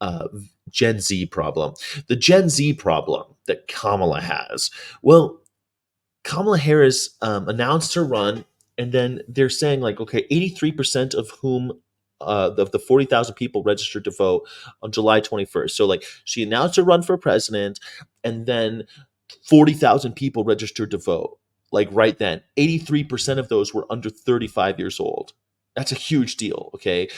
uh, Gen Z problem. The Gen Z problem that Kamala has. Well, Kamala Harris announced her run, and then they're saying like, okay, 83% of whom of the 40,000 people registered to vote on July 21st. So like she announced her run for president, and then 40,000 people registered to vote. Like right then, 83% of those were under 35 years old. That's a huge deal. Okay,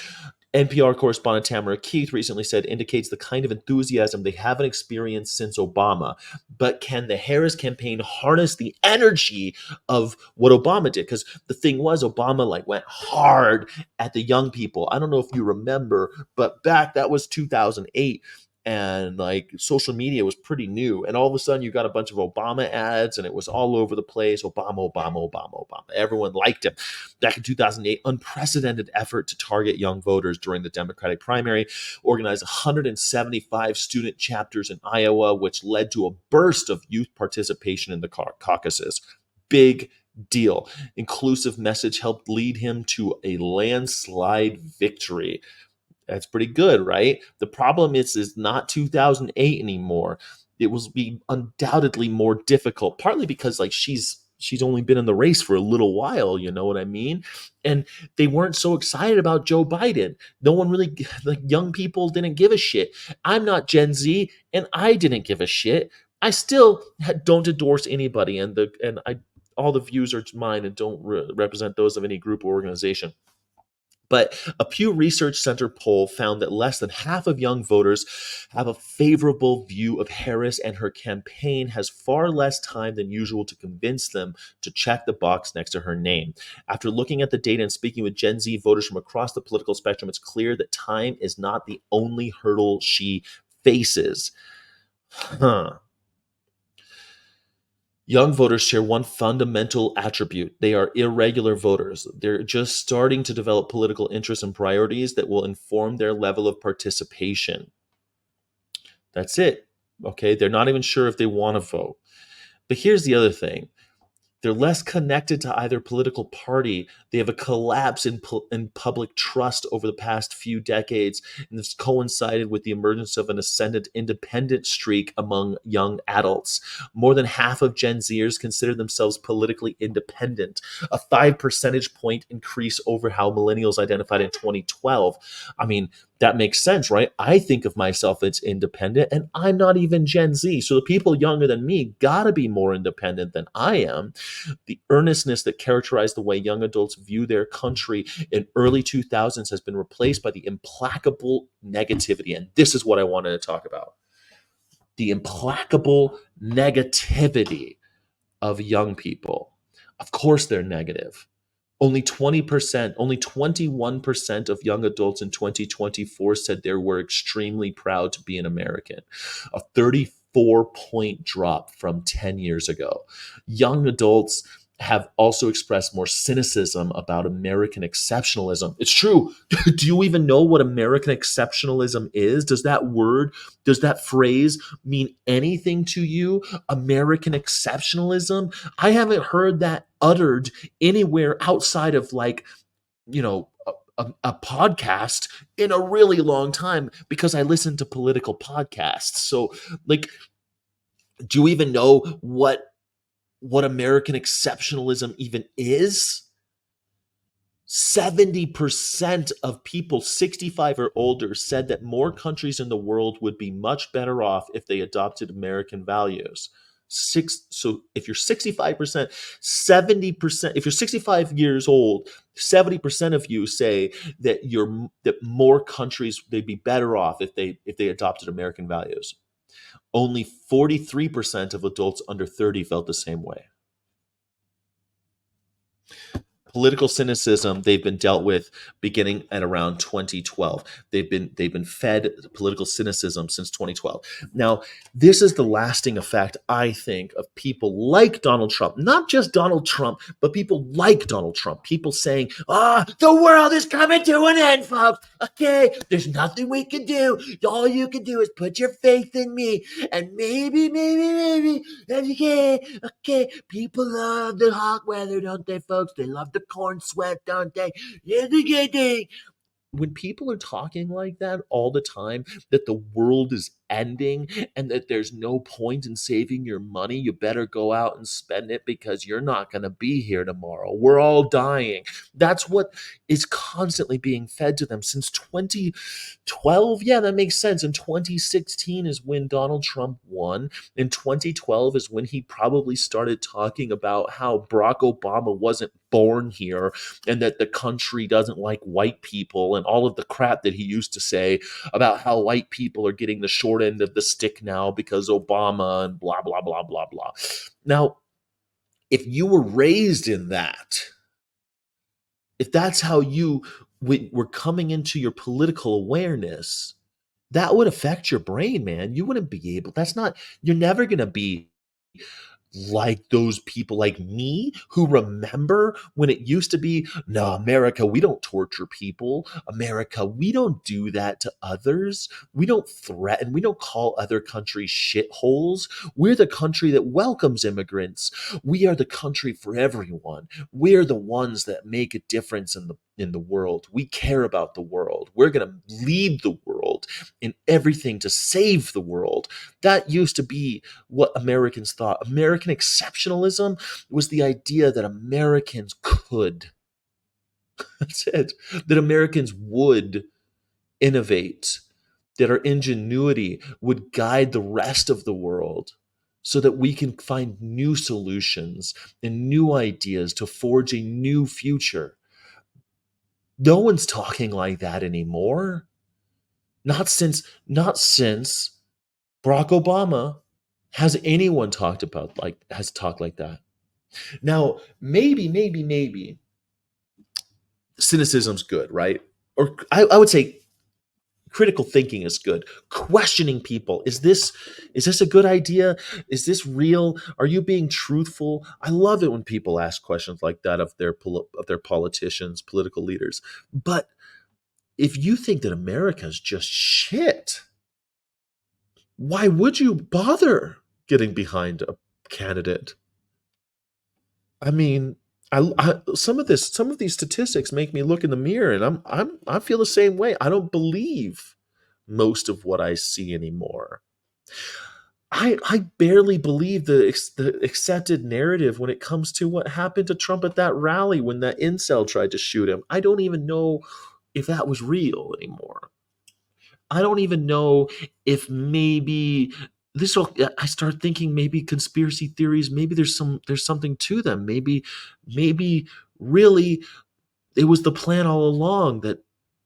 NPR correspondent Tamara Keith recently said indicates the kind of enthusiasm they haven't experienced since Obama. But can the Harris campaign harness the energy of what Obama did? Because the thing was, Obama like went hard at the young people. I don't know if you remember, but back that was 2008, and like social media was pretty new, and all of a sudden you got a bunch of Obama ads, and it was all over the place. Obama, Obama, Obama, Obama. Everyone liked him. Back in 2008, unprecedented effort to target young voters during the Democratic primary, organized 175 student chapters in Iowa, which led to a burst of youth participation in the caucuses. Big deal. Inclusive message helped lead him to a landslide victory. That's pretty good, right? The problem is not 2008 anymore. It will be undoubtedly more difficult, partly because like she's only been in the race for a little while, you know what I mean? And they weren't so excited about Joe Biden. No one really like young people didn't give a shit. I'm not Gen Z and I didn't give a shit. I still don't endorse anybody, and I all the views are mine and don't represent those of any group or organization. But a Pew Research Center poll found that less than half of young voters have a favorable view of Harris, and her campaign has far less time than usual to convince them to check the box next to her name. After looking at the data and speaking with Gen Z voters from across the political spectrum, it's clear that time is not the only hurdle she faces. Huh. Young voters share one fundamental attribute. They are irregular voters. They're just starting to develop political interests and priorities that will inform their level of participation. That's it. Okay. They're not even sure if they want to vote. But here's the other thing, they're less connected to either political party. They have a collapse in public trust over the past few decades, and this coincided with the emergence of an ascendant independent streak among young adults. More than half of Gen Zers consider themselves politically independent, a 5 percentage point increase over how millennials identified in 2012. I mean, that makes sense, right? I think of myself as independent, and I'm not even Gen Z. So the people younger than me gotta be more independent than I am. The earnestness that characterized the way young adults view their country in early 2000s has been replaced by the implacable negativity. And this is what I wanted to talk about. The implacable negativity of young people. Of course, they're negative. Only 20%, only 21% of young adults in 2024 said they were extremely proud to be an American, a 34-point drop from 10 years ago. Young adults have also expressed more cynicism about American exceptionalism. It's true. Do you even know what American exceptionalism is? Does that phrase mean anything to you? American exceptionalism? I haven't heard that uttered anywhere outside of like, a podcast in a really long time because I listen to political podcasts. So like, do you even know what American exceptionalism even is? 70% of people 65 or older said that more countries in the world would be much better off if they adopted American values. So if you're 65%, 70%, if you're 65 years old, 70% of you say that more countries they'd be better off if they adopted American values. Only 43% of adults under 30 felt the same way. Political cynicism they've been dealt with beginning at around 2012. They've been fed political cynicism since 2012. Now, this is the lasting effect, I think, of people like Donald Trump, not just Donald Trump, but people like Donald Trump, people saying, the world is coming to an end, folks. Okay, there's nothing we can do. All you can do is put your faith in me, and maybe, okay, people love the hot weather, don't they, folks? They love the corn sweat, don't they? Yeah, when people are talking like that all the time, that the world is ending and that there's no point in saving your money, you better go out and spend it because you're not going to be here tomorrow. We're all dying. That's what is constantly being fed to them since 2012. Yeah, that makes sense. In 2016 is when Donald Trump won. In 2012 is when he probably started talking about how Barack Obama wasn't born here and that the country doesn't like white people and all of the crap that he used to say about how white people are getting the short end of the stick now because Obama and blah, blah, blah, blah, blah. Now, if you were raised in that, if that's how you were coming into your political awareness, that would affect your brain, man. You wouldn't be able, that's not, you're never going to be like those people like me who remember when it used to be, no, America, we don't torture people. America, we don't do that to others. We don't threaten. We don't call other countries shitholes. We're the country that welcomes immigrants. We are the country for everyone. We're the ones that make a difference in the world. We care about the world. We're going to lead the world in everything to save the world. That used to be what Americans thought. American exceptionalism was the idea that Americans could, that's it, that Americans would innovate, that our ingenuity would guide the rest of the world so that we can find new solutions and new ideas to forge a new future. No one's talking like that anymore. Not since Barack Obama has anyone talked like that. Now, maybe cynicism's good, right? Or I would say critical thinking is good. Questioning people, is this a good idea? Is this real? Are you being truthful? I love it when people ask questions like that of their politicians, political leaders. But if you think that America's just shit, why would you bother getting behind a candidate? I mean, some of these statistics make me look in the mirror, and I feel the same way. I don't believe most of what I see anymore. I barely believe the accepted narrative when it comes to what happened to Trump at that rally when that incel tried to shoot him. I don't even know if that was real anymore. I don't even know if maybe this will, I start thinking maybe conspiracy theories, maybe there's something to them. Maybe really it was the plan all along that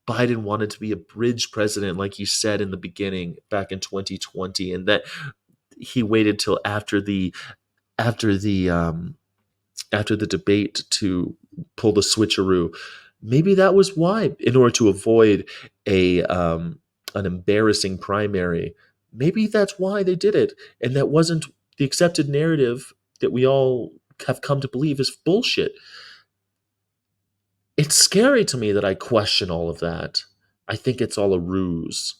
Biden wanted to be a bridge president, like he said in the beginning back in 2020, and that he waited till after the after the debate to pull the switcheroo. Maybe that was why, in order to avoid a an embarrassing primary. Maybe that's why they did it, and that wasn't the accepted narrative that we all have come to believe is bullshit. It's scary to me that I question all of that. I think it's all a ruse.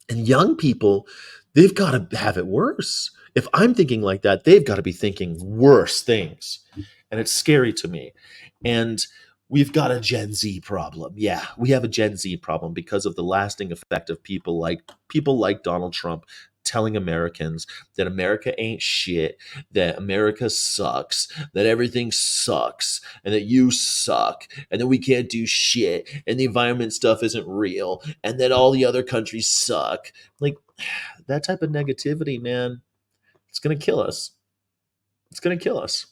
And young people, they've got to have it worse. If I'm thinking like that, they've got to be thinking worse things. And it's scary to me. And we've got a Gen Z problem. Yeah, we have a Gen Z problem because of the lasting effect of people like Donald Trump telling Americans that America ain't shit, that America sucks, that everything sucks, and that you suck, and that we can't do shit, and the environment stuff isn't real, and that all the other countries suck. Like that type of negativity, man, it's gonna kill us. It's gonna kill us.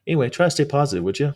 Anyway, try to stay positive, would you?